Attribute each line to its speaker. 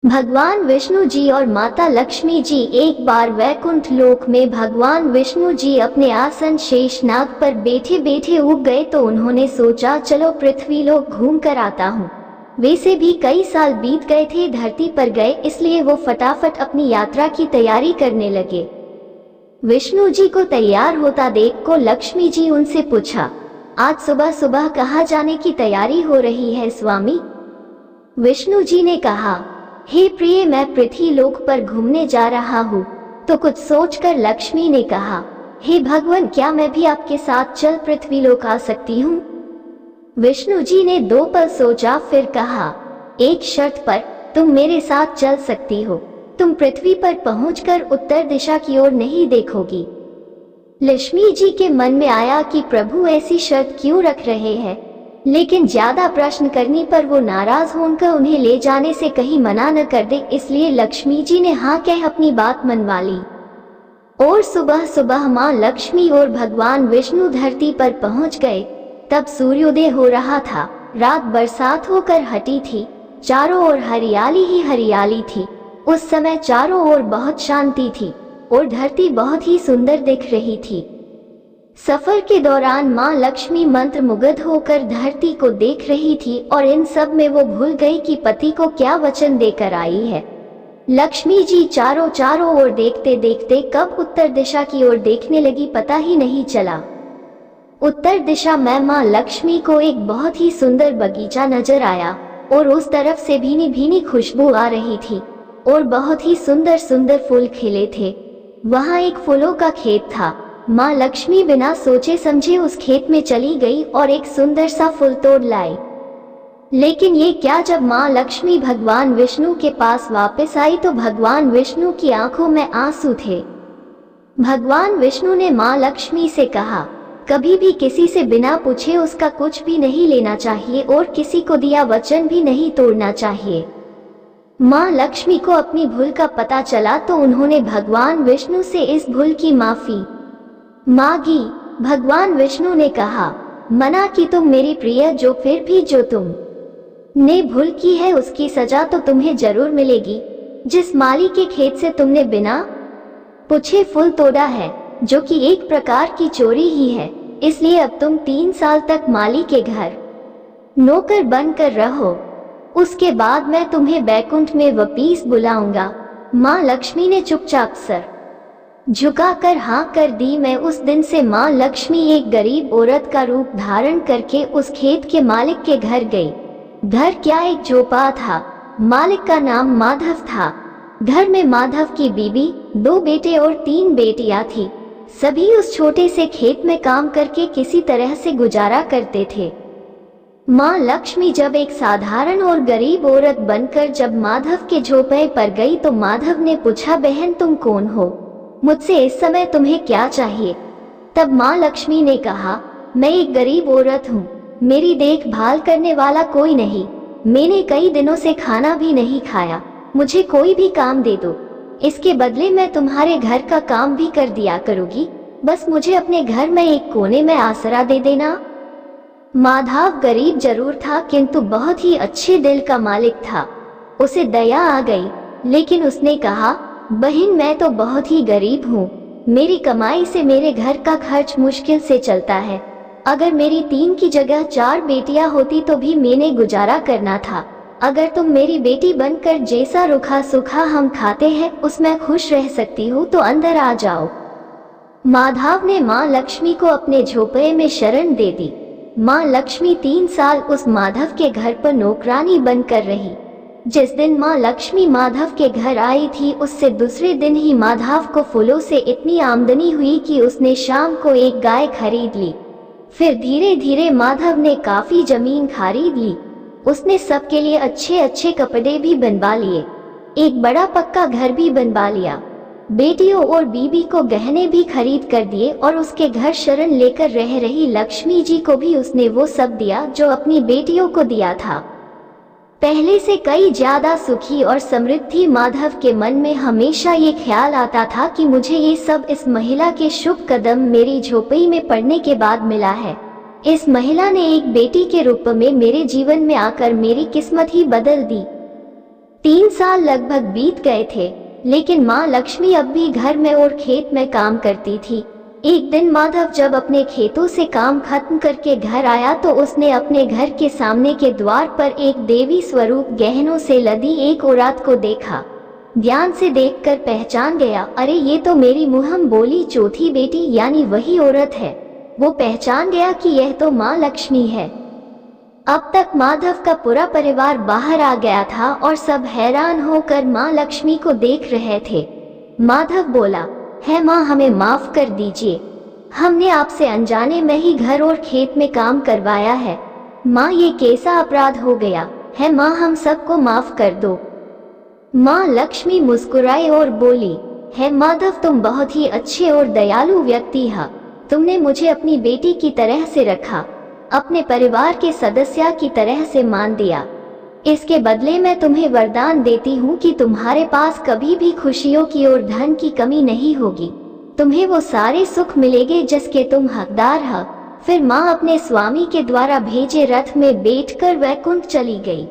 Speaker 1: भगवान विष्णु जी और माता लक्ष्मी जी एक बार वैकुंठ लोक में भगवान विष्णु जी अपने आसन शेषनाग पर बैठे बैठे उग गए तो उन्होंने सोचा चलो पृथ्वी लोक घूम कर आता हूँ। वैसे भी कई साल बीत गए थे धरती पर गए, इसलिए वो फटाफट अपनी यात्रा की तैयारी करने लगे। विष्णु जी को तैयार होता देख को लक्ष्मी जी उनसे पूछा, आज सुबह सुबह कहाँ जाने की तैयारी हो रही है स्वामी? विष्णु जी ने कहा, हे प्रिय, मैं पृथ्वी लोक पर घूमने जा रहा हूँ। तो कुछ सोचकर लक्ष्मी ने कहा, हे भगवान, क्या मैं भी आपके साथ चल पृथ्वी लोक आ सकती हूँ? विष्णु जी ने 2 पल सोचा, फिर कहा, एक शर्त पर, तुम मेरे साथ चल सकती हो। तुम पृथ्वी पर पहुंचकर उत्तर दिशा की ओर नहीं देखोगी। लक्ष्मी जी के मन में आया कि प्रभु ऐसी शर्त क्यों रख रहे हैं, लेकिन ज्यादा प्रश्न करने पर वो नाराज होकर उन्हें ले जाने से कहीं मना न कर दे, इसलिए लक्ष्मी जी ने हाँ कह अपनी बात मनवा ली। और सुबह सुबह माँ लक्ष्मी और भगवान विष्णु धरती पर पहुंच गए। तब सूर्योदय हो रहा था, रात बरसात होकर हटी थी, चारों ओर हरियाली ही हरियाली थी। उस समय चारों ओर बहुत शांति थी और धरती बहुत ही सुंदर दिख रही थी। सफर के दौरान माँ लक्ष्मी मंत्रमुग्ध होकर धरती को देख रही थी और इन सब में वो भूल गई कि पति को क्या वचन देकर आई है। लक्ष्मी जी चारों ओर देखते देखते कब उत्तर दिशा की ओर देखने लगी पता ही नहीं चला। उत्तर दिशा में माँ लक्ष्मी को एक बहुत ही सुंदर बगीचा नजर आया और उस तरफ से भीनी भीनी खुशबू आ रही थी और बहुत ही सुंदर सुंदर फूल खिले थे। वहाँ एक फूलों का खेत था। माँ लक्ष्मी बिना सोचे समझे उस खेत में चली गई और एक सुंदर सा फूल तोड़ लाई। लेकिन ये क्या, जब माँ लक्ष्मी भगवान विष्णु के पास वापस आई तो भगवान विष्णु की आंखों में आंसू थे। भगवान विष्णु ने माँ लक्ष्मी से कहा, कभी भी किसी से बिना पूछे उसका कुछ भी नहीं लेना चाहिए और किसी को दिया वचन भी नहीं तोड़ना चाहिए। माँ लक्ष्मी को अपनी भूल का पता चला तो उन्होंने भगवान विष्णु से इस भूल की माफी मांगी। भगवान विष्णु ने कहा, मना की तुम मेरी प्रिय, जो फिर भी जो तुम ने भूल की है उसकी सजा तो तुम्हें जरूर मिलेगी। जिस माली के खेत से तुमने बिना पूछे फूल तोड़ा है, जो कि एक प्रकार की चोरी ही है, इसलिए अब तुम 3 साल तक माली के घर नौकर बनकर रहो। उसके बाद मैं तुम्हें बैकुंठ में वापस बुलाऊंगा। माँ लक्ष्मी ने चुपचाप सर झुकाकर हाँ कर दी। मैं उस दिन से माँ लक्ष्मी एक गरीब औरत का रूप धारण करके उस खेत के मालिक के घर गई। घर क्या, एक झोपड़ा था। मालिक का नाम माधव था। घर में माधव की बीबी, 2 बेटे और 3 बेटियां थी। सभी उस छोटे से खेत में काम करके किसी तरह से गुजारा करते थे। माँ लक्ष्मी जब एक साधारण और गरीब औरत बनकर जब माधव के झोपड़े पर गई तो माधव ने पूछा, बहन तुम कौन हो? मुझसे इस समय तुम्हें क्या चाहिए? तब माँ लक्ष्मी ने कहा, मैं एक गरीब औरत हूँ, मेरी देखभाल करने वाला कोई नहीं, मैंने कई दिनों से खाना भी नहीं खाया, मुझे कोई भी काम दे दो, इसके बदले मैं तुम्हारे घर का काम भी कर दिया करूँगी, बस मुझे अपने घर में एक कोने में आसरा दे देना। माधव गरीब जरूर था किंतु बहुत ही अच्छे दिल का मालिक था। उसे दया आ गई, लेकिन उसने कहा, बहन मैं तो बहुत ही गरीब हूँ, मेरी कमाई से मेरे घर का खर्च मुश्किल से चलता है। अगर मेरी 3 की जगह 4 बेटियां होती तो भी मैंने गुजारा करना था। अगर तुम मेरी बेटी बनकर जैसा रूखा सूखा हम खाते हैं उसमें खुश रह सकती हो तो अंदर आ जाओ। माधव ने माँ लक्ष्मी को अपने झोपड़े में शरण दे दी। माँ लक्ष्मी 3 साल उस माधव के घर पर नौकरानी बनकर रही। जिस दिन माँ लक्ष्मी माधव के घर आई थी उससे दूसरे दिन ही माधव को फूलों से इतनी आमदनी हुई कि उसने शाम को एक गाय खरीद ली। फिर धीरे धीरे माधव ने काफी जमीन खरीद ली। उसने सबके लिए अच्छे अच्छे कपड़े भी बनवा लिए, एक बड़ा पक्का घर भी बनवा लिया, बेटियों और बीबी को गहने भी खरीद कर दिए और उसके घर शरण लेकर रह रही लक्ष्मी जी को भी उसने वो सब दिया जो अपनी बेटियों को दिया था। पहले से कई ज्यादा सुखी और समृद्धि माधव के मन में हमेशा ये ख्याल आता था कि मुझे ये सब इस महिला के शुभ कदम मेरी झोपड़ी में पड़ने के बाद मिला है। इस महिला ने एक बेटी के रूप में मेरे जीवन में आकर मेरी किस्मत ही बदल दी। 3 साल लगभग बीत गए थे, लेकिन माँ लक्ष्मी अब भी घर में और खेत में काम करती थी। एक दिन माधव जब अपने खेतों से काम खत्म करके घर आया तो उसने अपने घर के सामने के द्वार पर एक देवी स्वरूप गहनों से लदी एक औरत को देखा। ध्यान से देखकर पहचान गया, अरे ये तो मेरी मुहम बोली चौथी बेटी यानी वही औरत है। वो पहचान गया कि यह तो माँ लक्ष्मी है। अब तक माधव का पूरा परिवार बाहर आ गया था और सब हैरान होकर माँ लक्ष्मी को देख रहे थे। माधव बोला, है माँ, हमें माफ कर दीजिए, हमने आपसे अनजाने में ही घर और खेत में काम करवाया है। माँ, ये कैसा अपराध हो गया है माँ, हम सबको माफ कर दो। माँ लक्ष्मी मुस्कुराई और बोली, है माधव, तुम बहुत ही अच्छे और दयालु व्यक्ति हो। तुमने मुझे अपनी बेटी की तरह से रखा, अपने परिवार के सदस्य की तरह से मान दिया। इसके बदले मैं तुम्हें वरदान देती हूँ कि तुम्हारे पास कभी भी खुशियों की और धन की कमी नहीं होगी। तुम्हें वो सारे सुख मिलेंगे जिसके तुम हकदार हो। फिर माँ अपने स्वामी के द्वारा भेजे रथ में बैठकर वैकुंठ चली गई।